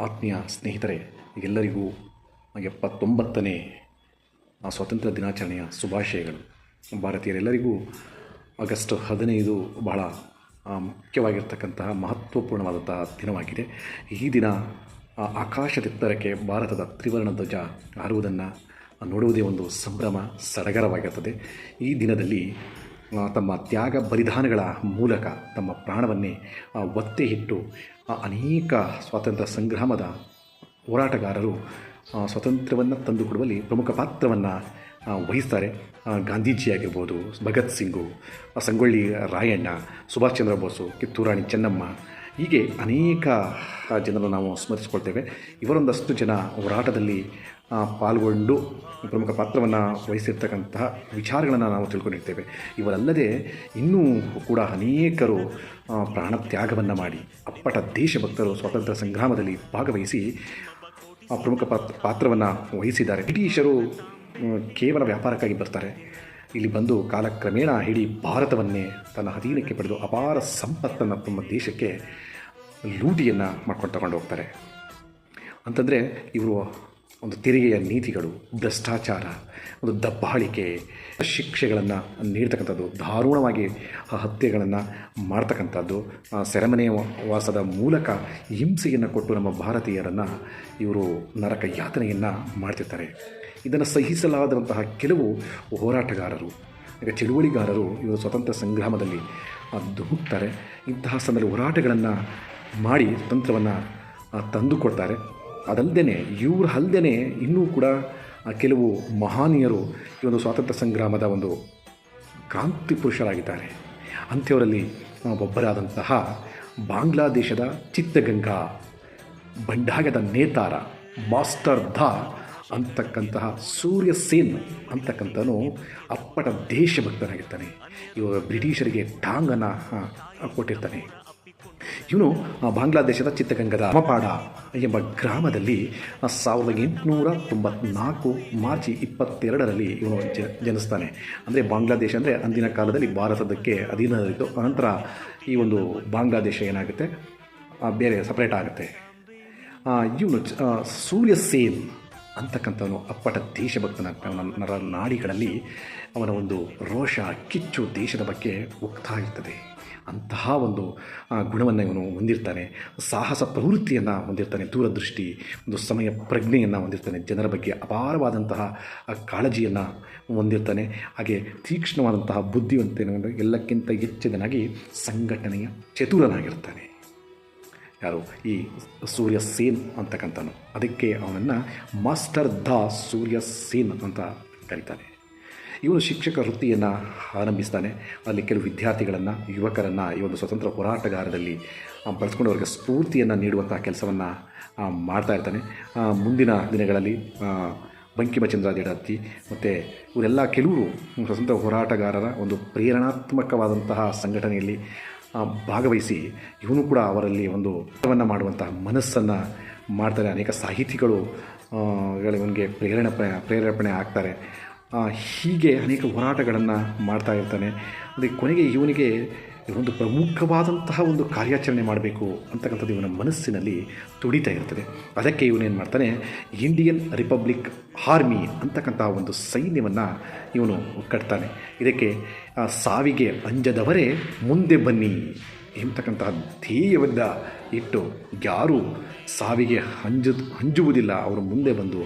ಆತ್ಮೀಯ ಸ್ನೇಹಿತರೆ, ಎಲ್ಲರಿಗೂ 79ನೇ ಸ್ವಾತಂತ್ರ್ಯ ದಿನಾಚರಣೆಯ ಶುಭಾಶಯಗಳು. ಭಾರತೀಯರೆಲ್ಲರಿಗೂ ಆಗಸ್ಟ್ 15 ಬಹಳ ಮುಖ್ಯವಾಗಿರ್ತಕ್ಕಂತಹ ಮಹತ್ವಪೂರ್ಣವಾದಂತಹ ದಿನವಾಗಿದೆ. ಈ ದಿನ ಆಕಾಶದೆತ್ತರಕ್ಕೆ ಭಾರತದ ತ್ರಿವರ್ಣ ಧ್ವಜ ಹಾರುವುದನ್ನು ನೋಡುವುದೇ ಒಂದು ಸಂಭ್ರಮ, ಸಡಗರವಾಗಿರುತ್ತದೆ. ಈ ದಿನದಲ್ಲಿ ತಮ್ಮ ತ್ಯಾಗ ಬಲಿದಾನಗಳ ಮೂಲಕ ತಮ್ಮ ಪ್ರಾಣವನ್ನೇ ಒತ್ತೆ ಇಟ್ಟು ಅನೇಕ ಸ್ವಾತಂತ್ರ್ಯ ಸಂಗ್ರಾಮದ ಹೋರಾಟಗಾರರು ಸ್ವಾತಂತ್ರ್ಯವನ್ನು ತಂದುಕೊಡುವಲ್ಲಿ ಪ್ರಮುಖ ಪಾತ್ರವನ್ನು ವಹಿಸ್ತಾರೆ. ಗಾಂಧೀಜಿ ಆಗಿರ್ಬೋದು, ಭಗತ್ ಸಿಂಗು, ಸಂಗೊಳ್ಳಿ ರಾಯಣ್ಣ, ಸುಭಾಷ್ ಚಂದ್ರ ಬೋಸು, ಕಿತ್ತೂರು ರಾಣಿ ಚೆನ್ನಮ್ಮ, ಹೀಗೆ ಅನೇಕ ಜನರನ್ನು ನಾವು ಸ್ಮರಿಸಿಕೊಳ್ತೇವೆ. ಇವರೊಂದಷ್ಟು ಜನ ಹೋರಾಟದಲ್ಲಿ ಪಾಲ್ಗೊಂಡು ಪ್ರಮುಖ ಪಾತ್ರವನ್ನು ವಹಿಸಿರ್ತಕ್ಕಂತಹ ವಿಚಾರಗಳನ್ನು ನಾವು ತಿಳ್ಕೊಂಡಿರ್ತೇವೆ. ಇವರಲ್ಲದೆ ಇನ್ನೂ ಕೂಡ ಅನೇಕರು ಪ್ರಾಣತ್ಯಾಗವನ್ನು ಮಾಡಿ ಅಪ್ಪಟ ದೇಶಭಕ್ತರು ಸ್ವಾತಂತ್ರ್ಯ ಸಂಗ್ರಾಮದಲ್ಲಿ ಭಾಗವಹಿಸಿ ಪ್ರಮುಖ ಪಾತ್ರವನ್ನು ವಹಿಸಿದ್ದಾರೆ. ಬ್ರಿಟಿಷರು ಕೇವಲ ವ್ಯಾಪಾರಕ್ಕಾಗಿ ಬರ್ತಾರೆ. ಇಲ್ಲಿ ಬಂದು ಕಾಲಕ್ರಮೇಣ ಇಡೀ ಭಾರತವನ್ನೇ ತನ್ನ ಅಧೀನಕ್ಕೆ ಪಡೆದು ಅಪಾರ ಸಂಪತ್ತನ್ನು ತಮ್ಮ ದೇಶಕ್ಕೆ ಲೂಟಿಯನ್ನು ಮಾಡ್ಕೊಂಡು ತಗೊಂಡು ಹೋಗ್ತಾರೆ. ಅಂತಂದರೆ ಇವರು ಒಂದು ತೆರಿಗೆಯ ನೀತಿಗಳು, ಭ್ರಷ್ಟಾಚಾರ, ಒಂದು ದಬ್ಬಾಳಿಕೆ, ಶಿಕ್ಷೆಗಳನ್ನು ನೀಡ್ತಕ್ಕಂಥದ್ದು, ದಾರುಣವಾಗಿ ಹತ್ಯೆಗಳನ್ನು ಮಾಡ್ತಕ್ಕಂಥದ್ದು, ಸೆರೆಮನೆ ವಾಸದ ಮೂಲಕ ಹಿಂಸೆಯನ್ನು ಕೊಟ್ಟು ನಮ್ಮ ಭಾರತೀಯರನ್ನು ಇವರು ನರಕ ಯಾತನೆಯನ್ನು ಮಾಡ್ತಿರ್ತಾರೆ. ಇದನ್ನು ಸಹಿಸಲಾದಂತಹ ಕೆಲವು ಹೋರಾಟಗಾರರು, ಈಗ ಚಳುವಳಿಗಾರರು ಇವರು ಸ್ವತಂತ್ರ ಸಂಗ್ರಾಮದಲ್ಲಿ ಧುಮುಕ್ತಾರೆ. ಇಂತಹ ಸಂದರ್ಭದಲ್ಲಿ ಹೋರಾಟಗಳನ್ನು ಮಾಡಿ ತಂತ್ರವನ್ನು ತಂದುಕೊಡ್ತಾರೆ. ಅದಲ್ಲದೆ ಇವರು ಅಲ್ಲದೆ ಇನ್ನೂ ಕೂಡ ಕೆಲವು ಮಹನೀಯರು ಈ ಒಂದು ಸ್ವಾತಂತ್ರ್ಯ ಸಂಗ್ರಾಮದ ಒಂದು ಕ್ರಾಂತಿ ಪುರುಷರಾಗಿದ್ದಾರೆ. ಅಂಥವರಲ್ಲಿ ಒಬ್ಬರಾದಂತಹ ಬಾಂಗ್ಲಾದೇಶದ ಚಿತ್ತಗಂಗಾ ಬಂಡಾಯದ ನೇತಾರ ಮಾಸ್ಟರ್ ದ ಅಂತಕ್ಕಂತಹ ಸೂರ್ಯ ಸೇನ್ ಅಂತಕ್ಕಂಥನು ಅಪ್ಪಟ ದೇಶಭಕ್ತನಾಗಿರ್ತಾನೆ. ಇವರು ಬ್ರಿಟಿಷರಿಗೆ ಟಾಂಗನ್ನು ಕೊಟ್ಟಿರ್ತಾನೆ. ಇವನು ಬಾಂಗ್ಲಾದೇಶದ ಚಿತ್ತಗಂಗದ ಮಪಾಡ ಎಂಬ ಗ್ರಾಮದಲ್ಲಿ 1894 ಮಾರ್ಚ್ 22ರಲ್ಲಿ ಇವನು ಜನಿಸ್ತಾನೆ. ಅಂದರೆ ಬಾಂಗ್ಲಾದೇಶ ಅಂದರೆ ಅಂದಿನ ಕಾಲದಲ್ಲಿ ಭಾರತದಕ್ಕೆ ಅಧೀನದಲ್ಲಿತ್ತು. ಅನಂತರ ಈ ಒಂದು ಬಾಂಗ್ಲಾದೇಶ ಏನಾಗುತ್ತೆ, ಬೇರೆ ಸಪ್ರೇಟ್ ಆಗುತ್ತೆ. ಇವನು ಸೂರ್ಯ ಸೇನ್ ಅಂತಕ್ಕಂಥವನು ಅಪ್ಪಟ ದೇಶಭಕ್ತನ ನಾಡಿಗಳಲ್ಲಿ ಅವನ ಒಂದು ರೋಷ, ಕಿಚ್ಚು ದೇಶದ ಬಗ್ಗೆ ಹೋಗ್ತಾ ಇರ್ತದೆ. ಅಂತಹ ಒಂದು ಗುಣವನ್ನು ಇವನು ಹೊಂದಿರ್ತಾನೆ. ಸಾಹಸ ಪ್ರವೃತ್ತಿಯನ್ನು ಹೊಂದಿರ್ತಾನೆ, ದೂರದೃಷ್ಟಿ, ಒಂದು ಸಮಯ ಪ್ರಜ್ಞೆಯನ್ನು ಹೊಂದಿರ್ತಾನೆ, ಜನರ ಬಗ್ಗೆ ಅಪಾರವಾದಂತಹ ಕಾಳಜಿಯನ್ನು ಹೊಂದಿರ್ತಾನೆ. ಹಾಗೆ ತೀಕ್ಷ್ಣವಾದಂತಹ ಬುದ್ಧಿವಂತನ, ಎಲ್ಲಕ್ಕಿಂತ ಹೆಚ್ಚಿನದಾಗಿ ಸಂಘಟನೆಯ ಚತುರನಾಗಿರ್ತಾನೆ. ಯಾರು ಈ ಸೂರ್ಯ ಸೇನ್ ಅಂತಕ್ಕಂಥನು. ಅದಕ್ಕೆ ಅವನನ್ನು ಮಾಸ್ಟರ್ ದ ಸೂರ್ಯ ಸೇನ್ ಅಂತ ಕರೀತಾನೆ. ಇವನು ಶಿಕ್ಷಕ ವೃತ್ತಿಯನ್ನು ಆರಂಭಿಸ್ತಾನೆ. ಅಲ್ಲಿ ಕೆಲವು ವಿದ್ಯಾರ್ಥಿಗಳನ್ನು, ಯುವಕರನ್ನು ಈ ಒಂದು ಸ್ವತಂತ್ರ ಹೋರಾಟಗಾರದಲ್ಲಿ ಬಳಸ್ಕೊಂಡು ಅವರಿಗೆ ಸ್ಫೂರ್ತಿಯನ್ನು ನೀಡುವಂತಹ ಕೆಲಸವನ್ನು ಮಾಡ್ತಾ ಇರ್ತಾನೆ. ಮುಂದಿನ ದಿನಗಳಲ್ಲಿ ಬಂಕಿಮಚಂದ್ರಾದಿಡತ್ತಿ ಮತ್ತು ಇವರೆಲ್ಲ ಕೆಲವರು ಸ್ವತಂತ್ರ ಹೋರಾಟಗಾರರ ಒಂದು ಪ್ರೇರಣಾತ್ಮಕವಾದಂತಹ ಸಂಘಟನೆಯಲ್ಲಿ ಭಾಗವಹಿಸಿ ಇವನು ಕೂಡ ಅವರಲ್ಲಿ ಒಂದು ಮಾಡುವಂತಹ ಮನಸ್ಸನ್ನು ಮಾಡ್ತಾರೆ. ಅನೇಕ ಸಾಹಿತಿಗಳು ಇವನಿಗೆ ಪ್ರೇರೇಪಣೆ ಆಗ್ತಾರೆ. ಹೀಗೆ ಅನೇಕ ಹೋರಾಟಗಳನ್ನು ಮಾಡ್ತಾ ಇರ್ತಾನೆ. ಅದಕ್ಕೆ ಕೊನೆಗೆ ಇವನಿಗೆ ಒಂದು ಪ್ರಮುಖವಾದಂತಹ ಒಂದು ಕಾರ್ಯಾಚರಣೆ ಮಾಡಬೇಕು ಅಂತಕ್ಕಂಥದ್ದು ಇವನ ಮನಸ್ಸಿನಲ್ಲಿ ತುಡಿತಾ ಇರ್ತದೆ. ಅದಕ್ಕೆ ಇವನೇನು ಮಾಡ್ತಾನೆ, ಇಂಡಿಯನ್ ರಿಪಬ್ಲಿಕ್ ಆರ್ಮಿ ಅಂತಕ್ಕಂತಹ ಒಂದು ಸೈನ್ಯವನ್ನು ಇವನು ಕಟ್ತಾನೆ. ಇದಕ್ಕೆ ಸಾವಿಗೆ ಅಂಜದವರೇ ಮುಂದೆ ಬನ್ನಿ ಎಂಬತಕ್ಕಂತಹ ಧ್ಯೇಯವನ್ನು ಇಟ್ಟು ಯಾರೂ ಸಾವಿಗೆ ಹಂಜುವುದಿಲ್ಲ, ಅವರು ಮುಂದೆ ಬಂದು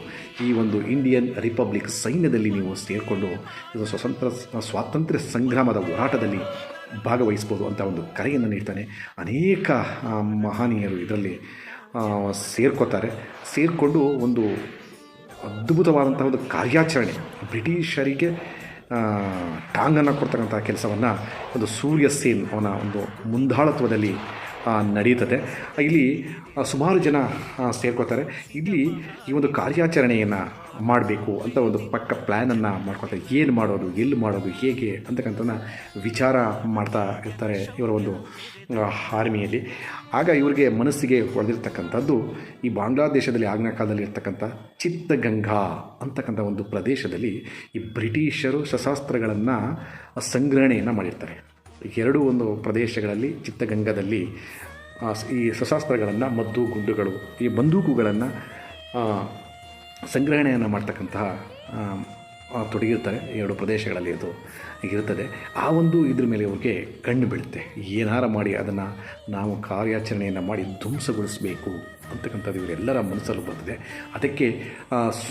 ಈ ಒಂದು ಇಂಡಿಯನ್ ರಿಪಬ್ಲಿಕ್ ಸೈನ್ಯದಲ್ಲಿ ನೀವು ಸೇರಿಕೊಂಡು ಇದು ಸ್ವಾತಂತ್ರ್ಯ ಸಂಗ್ರಾಮದ ಹೋರಾಟದಲ್ಲಿ ಭಾಗವಹಿಸ್ಬೋದು ಅಂತ ಒಂದು ಕರೆಯನ್ನು ನೀಡ್ತಾನೆ. ಅನೇಕ ಮಹನೀಯರು ಇದರಲ್ಲಿ ಸೇರಿಕೊಂಡು ಒಂದು ಅದ್ಭುತವಾದಂಥ ಒಂದು ಕಾರ್ಯಾಚರಣೆ, ಬ್ರಿಟಿಷರಿಗೆ ಟಾಂಗನ್ನು ಕೊಡ್ತಕ್ಕಂಥ ಕೆಲಸವನ್ನು ಒಂದು ಸೂರ್ಯ ಸೇನ್ ಅವನ ಒಂದು ಮುಂದಾಳತ್ವದಲ್ಲಿ ನಡೀತದೆ. ಇಲ್ಲಿ ಸುಮಾರು ಜನ ಸೇರ್ಕೋತಾರೆ. ಇಲ್ಲಿ ಈ ಒಂದು ಕಾರ್ಯಾಚರಣೆಯನ್ನು ಮಾಡಬೇಕು ಅಂತ ಒಂದು ಪಕ್ಕ ಪ್ಲ್ಯಾನನ್ನು ಮಾಡ್ಕೊತಾರೆ. ಏನು ಮಾಡೋದು, ಎಲ್ಲಿ ಮಾಡೋದು, ಹೇಗೆ ಅಂತಕ್ಕಂಥ ವಿಚಾರ ಮಾಡ್ತಾ ಇರ್ತಾರೆ ಇವರ ಒಂದು ಆರ್ಮಿಯಲ್ಲಿ. ಆಗ ಇವರಿಗೆ ಮನಸ್ಸಿಗೆ ಹೊಳೆದಿರ್ತಕ್ಕಂಥದ್ದು ಈ ಬಾಂಗ್ಲಾದೇಶದಲ್ಲಿ ಆಗಿನ ಕಾಲದಲ್ಲಿ ಇರ್ತಕ್ಕಂಥ ಚಿತ್ತಗಂಗಾ ಅಂತಕ್ಕಂಥ ಒಂದು ಪ್ರದೇಶದಲ್ಲಿ ಈ ಬ್ರಿಟಿಷರು ಶಸ್ತ್ರಾಸ್ತ್ರಗಳನ್ನು ಸಂಗ್ರಹಣೆಯನ್ನು ಮಾಡಿರ್ತಾರೆ. ಎರಡು ಒಂದು ಪ್ರದೇಶಗಳಲ್ಲಿ ಚಿತ್ತಗಂಗಾದಲ್ಲಿ ಈ ಶಸ್ತ್ರಾಸ್ತ್ರಗಳನ್ನು, ಮದ್ದು ಗುಂಡುಗಳು, ಈ ಬಂದೂಕುಗಳನ್ನು ಸಂಗ್ರಹಣೆಯನ್ನು ಮಾಡ್ತಕ್ಕಂತಹ ತೊಡಗಿರ್ತಾರೆ. 2 ಪ್ರದೇಶಗಳಲ್ಲಿ ಅದು ಇರುತ್ತದೆ. ಆ ಒಂದು ಇದ್ರ ಮೇಲೆ ಅವ್ರಿಗೆ ಕಣ್ಣು ಬೀಳುತ್ತೆ. ಏನಾರ ಮಾಡಿ ಅದನ್ನು ನಾವು ಕಾರ್ಯಾಚರಣೆಯನ್ನು ಮಾಡಿ ಧ್ವಂಸಗೊಳಿಸಬೇಕು ಅಂತಕ್ಕಂಥದ್ದು ಇವರೆಲ್ಲರ ಮನಸ್ಸಲ್ಲಿ ಬರ್ತದೆ. ಅದಕ್ಕೆ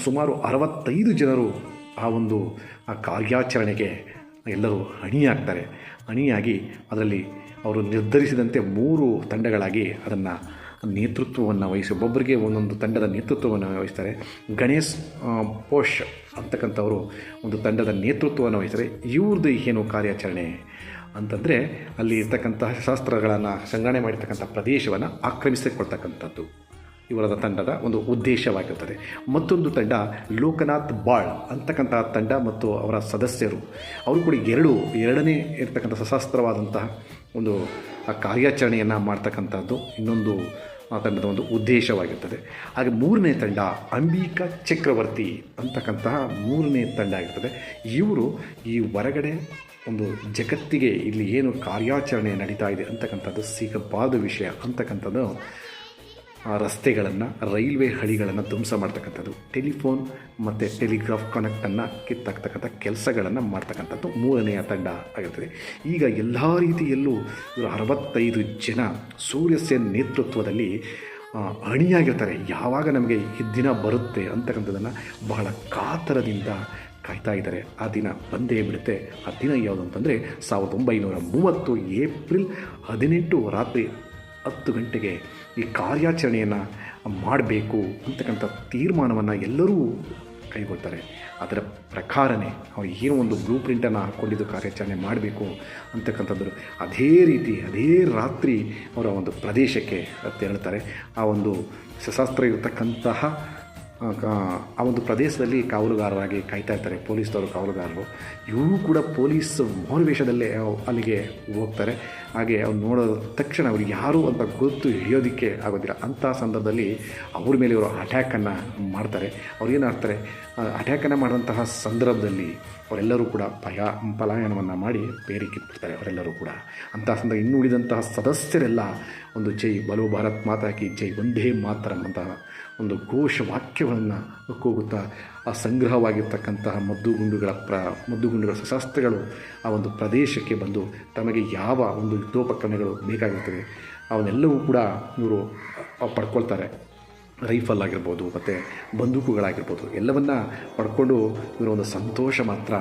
ಸುಮಾರು 65 ಜನರು ಆ ಒಂದು ಕಾರ್ಯಾಚರಣೆಗೆ ಎಲ್ಲರೂ ಅಣಿಯಾಗ್ತಾರೆ. ಅಣಿಯಾಗಿ ಅದರಲ್ಲಿ ಅವರು ನಿರ್ಧರಿಸಿದಂತೆ 3 ತಂಡಗಳಾಗಿ ಅದನ್ನು ನೇತೃತ್ವವನ್ನು ವಹಿಸಿ, ಒಬ್ಬೊಬ್ಬರಿಗೆ ಒಂದೊಂದು ತಂಡದ ನೇತೃತ್ವವನ್ನು ವಹಿಸ್ತಾರೆ. ಗಣೇಶ್ ಪೋಷ್ ಅಂತಕ್ಕಂಥವರು ಒಂದು ತಂಡದ ನೇತೃತ್ವವನ್ನು ವಹಿಸ್ತಾರೆ. ಇವ್ರದ್ದು ಏನು ಕಾರ್ಯಾಚರಣೆ ಅಂತಂದರೆ, ಅಲ್ಲಿ ಇರ್ತಕ್ಕಂತಹ ಶಾಸ್ತ್ರಗಳನ್ನು ಸಂಗ್ರಹಣೆ ಮಾಡಿರ್ತಕ್ಕಂಥ ಪ್ರದೇಶವನ್ನು ಆಕ್ರಮಿಸಿಕೊಳ್ತಕ್ಕಂಥದ್ದು ಇವರ ತಂಡದ ಒಂದು ಉದ್ದೇಶವಾಗಿರುತ್ತದೆ. ಮತ್ತೊಂದು ತಂಡ ಲೋಕನಾಥ್ ಬಾಳ್ ಅಂತಕ್ಕಂತಹ ತಂಡ ಮತ್ತು ಅವರ ಸದಸ್ಯರು, ಅವರು ಕೂಡ ಎರಡನೇ ಇರ್ತಕ್ಕಂಥ ಸಶಸ್ತ್ರವಾದಂತಹ ಒಂದು ಕಾರ್ಯಾಚರಣೆಯನ್ನು ಮಾಡ್ತಕ್ಕಂಥದ್ದು ಇನ್ನೊಂದು ತಂಡದ ಒಂದು ಉದ್ದೇಶವಾಗಿರ್ತದೆ. ಹಾಗೆ 3ನೇ ತಂಡ ಅಂಬಿಕಾ ಚಕ್ರವರ್ತಿ ಅಂತಕ್ಕಂತಹ 3ನೇ ತಂಡ ಆಗಿರ್ತದೆ. ಇವರು ಈ ಹೊರಗಡೆ ಒಂದು ಜಗತ್ತಿಗೆ ಇಲ್ಲಿ ಏನು ಕಾರ್ಯಾಚರಣೆ ನಡೀತಾ ಇದೆ ಅಂತಕ್ಕಂಥದ್ದು ಸಿಗಬಾರದ ವಿಷಯ ಅಂತಕ್ಕಂಥದ್ದು ರಸ್ತೆಗಳನ್ನು, ರೈಲ್ವೆ ಹಳಿಗಳನ್ನು ಧ್ವಂಸ ಮಾಡ್ತಕ್ಕಂಥದ್ದು, ಟೆಲಿಫೋನ್ ಮತ್ತು ಟೆಲಿಗ್ರಾಫ್ ಕನೆಕ್ಟನ್ನು ಕಿತ್ತಾಕ್ತಕ್ಕಂಥ ಕೆಲಸಗಳನ್ನು ಮಾಡ್ತಕ್ಕಂಥದ್ದು 3ನೆಯ ತಂಡ ಆಗಿರ್ತದೆ. ಈಗ ಎಲ್ಲ ರೀತಿಯಲ್ಲೂ ಇವರು 65 ಜನ ಸೂರ್ಯಸೇನ್ ನೇತೃತ್ವದಲ್ಲಿ ಅಣಿಯಾಗಿರ್ತಾರೆ. ಯಾವಾಗ ನಮಗೆ ಈ ದಿನ ಬರುತ್ತೆ ಅಂತಕ್ಕಂಥದ್ದನ್ನು ಬಹಳ ಕಾತರದಿಂದ ಕಾಯ್ತಾ ಇದ್ದಾರೆ. ಆ ದಿನ ಬಂದೇ ಬಿಡುತ್ತೆ. ಆ ದಿನ ಯಾವುದು ಅಂತಂದರೆ 1930 ಏಪ್ರಿಲ್ 18 ರಾತ್ರಿ 10 ಗಂಟೆಗೆ ಈ ಕಾರ್ಯಾಚರಣೆಯನ್ನು ಮಾಡಬೇಕು ಅಂತಕ್ಕಂಥ ತೀರ್ಮಾನವನ್ನು ಎಲ್ಲರೂ ಕೈಗೊಳ್ತಾರೆ. ಅದರ ಪ್ರಕಾರನೇ ಅವರು ಏನೋ ಒಂದು ಬ್ಲೂ ಪ್ರಿಂಟನ್ನು ಹಾಕ್ಕೊಂಡಿದ್ದು ಕಾರ್ಯಾಚರಣೆ ಮಾಡಬೇಕು ಅಂತಕ್ಕಂಥದ್ದು. ಅದೇ ರೀತಿ ಅದೇ ರಾತ್ರಿ ಅವರ ಒಂದು ಪ್ರದೇಶಕ್ಕೆ ತೆರಳುತ್ತಾರೆ. ಆ ಒಂದು ಶಸ್ತ್ರಾಸ್ತ್ರ ಇರತಕ್ಕಂತಹ ಆ ಒಂದು ಪ್ರದೇಶದಲ್ಲಿ ಕಾವಲುಗಾರರಾಗಿ ಕಾಯ್ತಾ ಇರ್ತಾರೆ ಪೊಲೀಸ್ನವರು, ಕಾವಲುಗಾರರು. ಇವರು ಕೂಡ ಪೊಲೀಸ್ ಮಾರುವೇಷದಲ್ಲೇ ಅಲ್ಲಿಗೆ ಹೋಗ್ತಾರೆ. ಹಾಗೆ ಅವ್ರು ನೋಡೋ ತಕ್ಷಣ ಅವ್ರಿಗೆ ಯಾರು ಅಂತ ಗೊತ್ತು ಹಿಡಿಯೋದಕ್ಕೆ ಆಗೋದಿಲ್ಲ. ಅಂಥ ಸಂದರ್ಭದಲ್ಲಿ ಅವ್ರ ಮೇಲೆ ಇವರು ಅಟ್ಯಾಕನ್ನು ಮಾಡ್ತಾರೆ. ಅವ್ರು ಏನಾಗ್ತಾರೆ, ಅಟ್ಯಾಕನ್ನು ಮಾಡಿದಂತಹ ಸಂದರ್ಭದಲ್ಲಿ ಅವರೆಲ್ಲರೂ ಕೂಡ ಪಲಾಯನವನ್ನು ಮಾಡಿ ಬೇರೆ ಕಿತ್ಬಿಡ್ತಾರೆ ಅವರೆಲ್ಲರೂ ಕೂಡ. ಅಂತಹ ಸಂದರ್ಭ ಇನ್ನು ಉಳಿದಂತಹ ಸದಸ್ಯರೆಲ್ಲ ಒಂದು ಜೈ ಬಲೋ ಭಾರತ್ ಮಾತಾ ಕಿ ಜೈ, ಒಂದೇ ಮಾತರಂ ಅಂತಹ ಒಂದು ಘೋಷವಾಕ್ಯಗಳನ್ನು ಕೂಗುತ್ತಾ ಆ ಸಂಗ್ರಹವಾಗಿರ್ತಕ್ಕಂತಹ ಮದ್ದುಗುಂಡುಗಳ ಶಸ್ತ್ರಾಸ್ತ್ರಗಳು ಆ ಒಂದು ಪ್ರದೇಶಕ್ಕೆ ಬಂದು ತಮಗೆ ಯಾವ ಒಂದು ಯುದ್ಧೋಪಕರಣಗಳು ಬೇಕಾಗಿರ್ತದೆ ಅವನ್ನೆಲ್ಲವೂ ಕೂಡ ಇವರು ಪಡ್ಕೊಳ್ತಾರೆ. ರೈಫಲ್ ಆಗಿರ್ಬೋದು ಮತ್ತು ಬಂದೂಕುಗಳಾಗಿರ್ಬೋದು ಎಲ್ಲವನ್ನ ಪಡ್ಕೊಂಡು ಇವರ ಒಂದು ಸಂತೋಷ ಮಾತ್ರ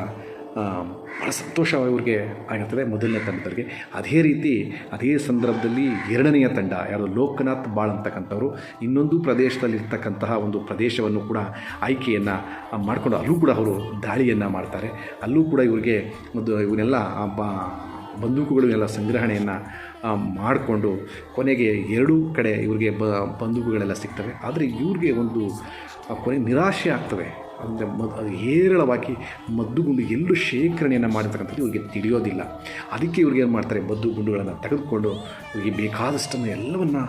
ಭಾಳ ಸಂತೋಷ ಇವ್ರಿಗೆ ಆಗಿರ್ತದೆ ಮೊದಲನೇ ತಂಡದವರಿಗೆ. ಅದೇ ರೀತಿ ಅದೇ ಸಂದರ್ಭದಲ್ಲಿ 2ನೆಯ ತಂಡ ಯಾರು ಲೋಕನಾಥ್ ಬಾಳ್ ಅಂತಕ್ಕಂಥವ್ರು ಇನ್ನೊಂದು ಪ್ರದೇಶದಲ್ಲಿ ಇರ್ತಕ್ಕಂತಹ ಒಂದು ಪ್ರದೇಶವನ್ನು ಕೂಡ ಆಯ್ಕೆಯನ್ನು ಮಾಡಿಕೊಂಡು ಅಲ್ಲೂ ಕೂಡ ಅವರು ದಾಳಿಯನ್ನು ಮಾಡ್ತಾರೆ. ಅಲ್ಲೂ ಕೂಡ ಇವರಿಗೆ ಇವನ್ನೆಲ್ಲ ಬಂದೂಕುಗಳು ಎಲ್ಲ ಸಂಗ್ರಹಣೆಯನ್ನು ಮಾಡಿಕೊಂಡು ಕೊನೆಗೆ 2 ಕಡೆ ಇವ್ರಿಗೆ ಬಂದೂಕುಗಳೆಲ್ಲ ಸಿಗ್ತವೆ. ಆದರೆ ಇವ್ರಿಗೆ ಒಂದು ಕೊನೆ ನಿರಾಶೆ ಆಗ್ತವೆ. ಅಂದರೆ ಅದು ಹೇರಳವಾಗಿ ಮದ್ದುಗುಂಡು ಎಲ್ಲೂ ಶೇಖರಣೆಯನ್ನು ಮಾಡಿರ್ತಕ್ಕಂಥದ್ದು ಇವ್ರಿಗೆ ತಿಳಿಯೋದಿಲ್ಲ. ಅದಕ್ಕೆ ಇವ್ರಿಗೆ ಏನು ಮಾಡ್ತಾರೆ, ಮದ್ದುಗುಂಡುಗಳನ್ನು ತೆಗೆದುಕೊಂಡು ಇವ್ರಿಗೆ ಬೇಕಾದಷ್ಟನ್ನು ಎಲ್ಲವನ್ನು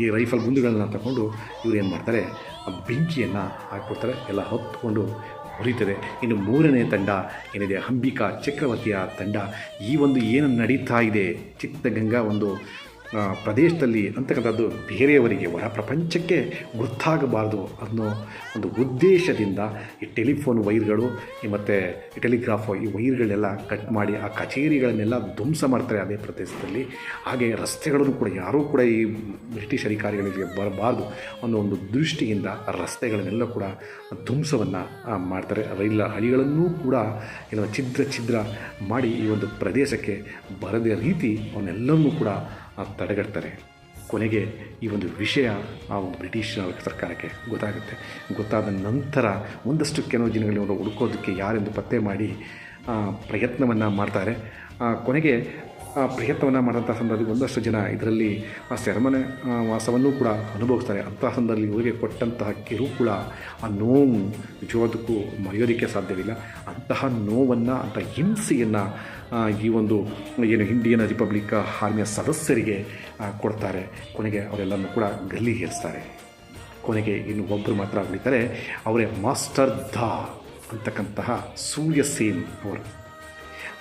ಈ ರೈಫಲ್ ಗುಂಡುಗಳನ್ನು ತಗೊಂಡು ಇವ್ರು ಏನು ಮಾಡ್ತಾರೆ, ಬೆಂಕಿಯನ್ನು ಹಾಕ್ಕೊಡ್ತಾರೆ. ಎಲ್ಲ ಹೊತ್ಕೊಂಡು ಹುರಿತದೆ. ಇನ್ನು 3ನೇ ತಂಡ ಏನಿದೆ ಅಂಬಿಕಾ ಚಕ್ರವರ್ತಿಯ ತಂಡ, ಈ ಒಂದು ಏನು ನಡೀತಾ ಇದೆ ಚಿತ್ರಗಂಗಾ ಒಂದು ಪ್ರದೇಶದಲ್ಲಿ ಅಂತಕ್ಕಂಥದ್ದು ಬೇರೆಯವರಿಗೆ ಹೊರ ಪ್ರಪಂಚಕ್ಕೆ ಗೊತ್ತಾಗಬಾರ್ದು ಅನ್ನೋ ಒಂದು ಉದ್ದೇಶದಿಂದ ಈ ಟೆಲಿಫೋನ್ ವೈರ್ಗಳು ಮತ್ತು ಟೆಲಿಗ್ರಾಫ್ ಈ ವೈರ್ಗಳನ್ನೆಲ್ಲ ಕಟ್ ಮಾಡಿ ಆ ಕಚೇರಿಗಳನ್ನೆಲ್ಲ ಧ್ವಂಸ ಮಾಡ್ತಾರೆ ಅದೇ ಪ್ರದೇಶದಲ್ಲಿ. ಹಾಗೆ ರಸ್ತೆಗಳನ್ನು ಕೂಡ ಯಾರೂ ಕೂಡ ಈ ಬ್ರಿಟಿಷ್ ಅಧಿಕಾರಿಗಳಿಗೆ ಬರಬಾರ್ದು ಅನ್ನೋ ಒಂದು ದೃಷ್ಟಿಯಿಂದ ರಸ್ತೆಗಳನ್ನೆಲ್ಲ ಕೂಡ ಧ್ವಂಸವನ್ನು ಮಾಡ್ತಾರೆ. ರೈಲ ಹಳಿಗಳನ್ನೂ ಕೂಡ ಎಲ್ಲ ಛಿದ್ರ ಮಾಡಿ ಈ ಒಂದು ಪ್ರದೇಶಕ್ಕೆ ಬರದೇ ರೀತಿ ಅವನ್ನೆಲ್ಲವನ್ನೂ ಕೂಡ ತಡೆಗಟ್ತಾರೆ. ಕೊನೆಗೆ ಈ ಒಂದು ವಿಷಯ ಆ ಬ್ರಿಟಿಷ್ ಸರ್ಕಾರಕ್ಕೆ ಗೊತ್ತಾಗುತ್ತೆ. ಗೊತ್ತಾದ ನಂತರ ಒಂದಷ್ಟು ಕೆಲವು ದಿನಗಳಲ್ಲಿ ಅವರು ಹುಡುಕೋದಕ್ಕೆ ಯಾರೆಂದು ಪತ್ತೆ ಮಾಡಿ ಪ್ರಯತ್ನವನ್ನು ಮಾಡ್ತಾರೆ. ಕೊನೆಗೆ ಪ್ರಯತ್ನವನ್ನು ಮಾಡಿದಂಥ ಸಂದರ್ಭದಲ್ಲಿ ಒಂದಷ್ಟು ಜನ ಇದರಲ್ಲಿ ಆ ಸೆರೆಮನೆ ವಾಸವನ್ನೂ ಕೂಡ ಅನುಭವಿಸ್ತಾರೆ. ಅಂತಹ ಸಂದರ್ಭದಲ್ಲಿ ಇವರಿಗೆ ಕೊಟ್ಟಂತಹ ಕಿರುಕುಳ, ಆ ನೋವು ನಿಜವಾದಕ್ಕೂ ಮರೆಯೋದಕ್ಕೆ ಸಾಧ್ಯವಿಲ್ಲ. ಅಂತಹ ನೋವನ್ನು, ಅಂಥ ಹಿಂಸೆಯನ್ನು ಈ ಒಂದು ಏನು ಇಂಡಿಯನ್ ರಿಪಬ್ಲಿಕ್ ಆರ್ಮಿಯ ಸದಸ್ಯರಿಗೆ ಕೊಡ್ತಾರೆ. ಕೊನೆಗೆ ಅವರೆಲ್ಲರನ್ನೂ ಕೂಡ ಗಲ್ಲಿಗೇರಿಸ್ತಾರೆ. ಕೊನೆಗೆ ಇನ್ನು ಒಬ್ಬರು ಮಾತ್ರ ಉಳಿತಾರೆ, ಅವರೇ ಮಾಸ್ಟರ್ ದಾ ಅಂತಕ್ಕಂತಹ ಸೂರ್ಯಸೇನ್ ಅವರು.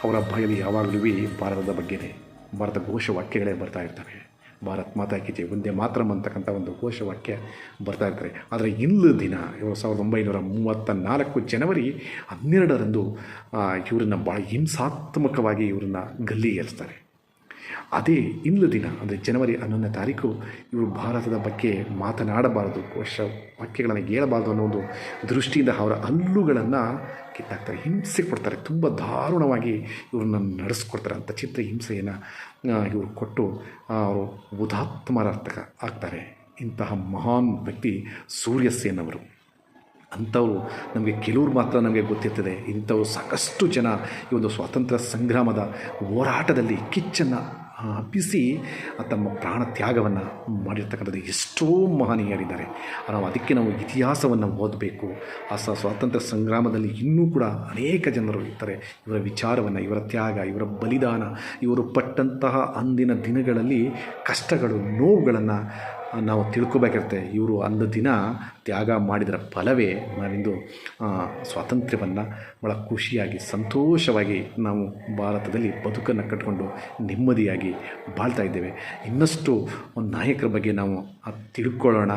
ಅವರ ಬಾಯಲ್ಲಿ ಯಾವಾಗಲೂ ಭಾರತದ ಬಗ್ಗೆನೇ ಭಾರತ ಘೋಷವಾಕ್ಯಗಳೇ ಬರ್ತಾ ಇರ್ತವೆ. ಭಾರತ್ ಮಾತಾ ಕಿ ಜೈ, ಒಂದೇ ಮಾತರಂ ಅಂತಕ್ಕಂಥ ಒಂದು ಘೋಷವಾಕ್ಯ ಬರ್ತಾ ಇರ್ತಾರೆ. ಆದರೆ ಇಂದು ದಿನ 1934 ಜನವರಿ 12ರಂದು ಇವರನ್ನು ಭಾಳ ಹಿಂಸಾತ್ಮಕವಾಗಿ ಇವರನ್ನು ಗಲ್ಲಿಗೇರಿಸ್ತಾರೆ. ಅದೇ ಇಂದು ದಿನ ಅಂದರೆ ಜನವರಿ 11ನೇ ತಾರೀಕು ಇವರು ಭಾರತದ ಬಗ್ಗೆ ಮಾತನಾಡಬಾರದು, ವಾಕ್ಯಗಳನ್ನು ಹೇಳಬಾರದು ಅನ್ನೋ ಒಂದು ದೃಷ್ಟಿಯಿಂದ ಅವರ ಹಲ್ಲುಗಳನ್ನು ಕಿತ್ತಾಕ್ತಾರೆ, ಹಿಂಸೆ ಕೊಡ್ತಾರೆ. ತುಂಬ ದಾರುಣವಾಗಿ ಇವ್ರನ್ನ ನಡೆಸ್ಕೊಡ್ತಾರೆ. ಅಂಥ ಚಿತ್ರ ಹಿಂಸೆಯನ್ನು ಇವರು ಕೊಟ್ಟು ಅವರು ಹುತಾತ್ಮರಾಗ್ತ ಆಗ್ತಾರೆ. ಇಂತಹ ಮಹಾನ್ ವ್ಯಕ್ತಿ ಸೂರ್ಯ ಸೇನ್ ಅವರು. ಅಂಥವರು ನಮಗೆ ಕೆಲವ್ರು ಮಾತ್ರ ನಮಗೆ ಗೊತ್ತಿರ್ತದೆ. ಇಂಥವ್ರು ಸಾಕಷ್ಟು ಜನ ಈ ಒಂದು ಸ್ವಾತಂತ್ರ್ಯ ಸಂಗ್ರಾಮದ ಹೋರಾಟದಲ್ಲಿ ಕಿಚ್ಚನ್ನು ಹಬ್ಬಿಸಿ ತಮ್ಮ ಪ್ರಾಣ ತ್ಯಾಗವನ್ನು ಮಾಡಿರ್ತಕ್ಕಂಥದ್ದು ಎಷ್ಟೋ ಮಹನೀಯರಿದ್ದಾರೆ. ಅದಕ್ಕೆ ನಾವು ಇತಿಹಾಸವನ್ನು ಓದಬೇಕು. ಆ ಸ್ವಾತಂತ್ರ್ಯ ಸಂಗ್ರಾಮದಲ್ಲಿ ಇನ್ನೂ ಕೂಡ ಅನೇಕ ಜನರು ಇರ್ತಾರೆ. ಇವರ ವಿಚಾರವನ್ನು, ಇವರ ತ್ಯಾಗ, ಇವರ ಬಲಿದಾನ, ಇವರು ಪಟ್ಟಂತಹ ಅಂದಿನ ದಿನಗಳಲ್ಲಿ ಕಷ್ಟಗಳು, ನೋವುಗಳನ್ನು ನಾವು ತಿಳ್ಕೊಬೇಕಿರುತ್ತೆ. ಇವರು ಅಂದು ದಿನ ತ್ಯಾಗ ಮಾಡಿದರ ಫಲವೇ ನಾವಿಂದು ಸ್ವಾತಂತ್ರ್ಯವನ್ನು ಭಾಳ ಖುಷಿಯಾಗಿ ಸಂತೋಷವಾಗಿ ನಾವು ಭಾರತದಲ್ಲಿ ಬದುಕನ್ನು ಕಟ್ಟಿಕೊಂಡು ನೆಮ್ಮದಿಯಾಗಿ ಬಾಳ್ತಾ ಇದ್ದೇವೆ. ಇನ್ನಷ್ಟು ಒಂದು ನಾಯಕರ ಬಗ್ಗೆ ನಾವು ತಿಳ್ಕೊಳ್ಳೋಣ,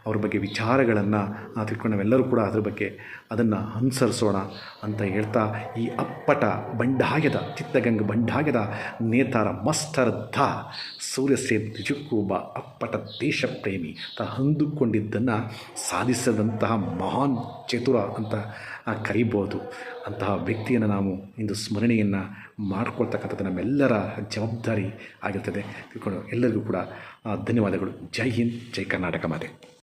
ಅವ್ರ ಬಗ್ಗೆ ವಿಚಾರಗಳನ್ನು ತಿಳ್ಕೊಂಡು ನಾವೆಲ್ಲರೂ ಕೂಡ ಅದ್ರ ಬಗ್ಗೆ ಅದನ್ನು ಅನುಸರಿಸೋಣ ಅಂತ ಹೇಳ್ತಾ, ಈ ಅಪ್ಪಟ ಬಂಡಾಯದ ಚಿತ್ತಗಂಗ ಬಂಡಾಯದ ನೇತಾರ ಮಸ್ತರ್ ದ ಸೂರ್ಯ ಸೇನ್ ನಿಜಕ್ಕೂ ಒಬ್ಬ ಅಪ್ಪಟ ದೇಶ ಪ್ರೇಮಿ, ಅಂದುಕೊಂಡಿದ್ದನ್ನು ಸಾಧಿಸಿದಂತಹ ಮಹಾನ್ ಚತುರ ಅಂತ ಕರೀಬೋದು. ಅಂತಹ ವ್ಯಕ್ತಿಯನ್ನು ನಾವು ಇಂದು ಸ್ಮರಣೆಯನ್ನು ಮಾಡ್ಕೊಳ್ತಕ್ಕಂಥದ್ದು ನಮ್ಮೆಲ್ಲರ ಜವಾಬ್ದಾರಿ ಆಗಿರ್ತದೆ. ತಿಳ್ಕೊಂಡು ಎಲ್ಲರಿಗೂ ಕೂಡ ಧನ್ಯವಾದಗಳು. ಜೈ ಹಿಂದ್, ಜೈ ಕರ್ನಾಟಕ ಮಾತೆ.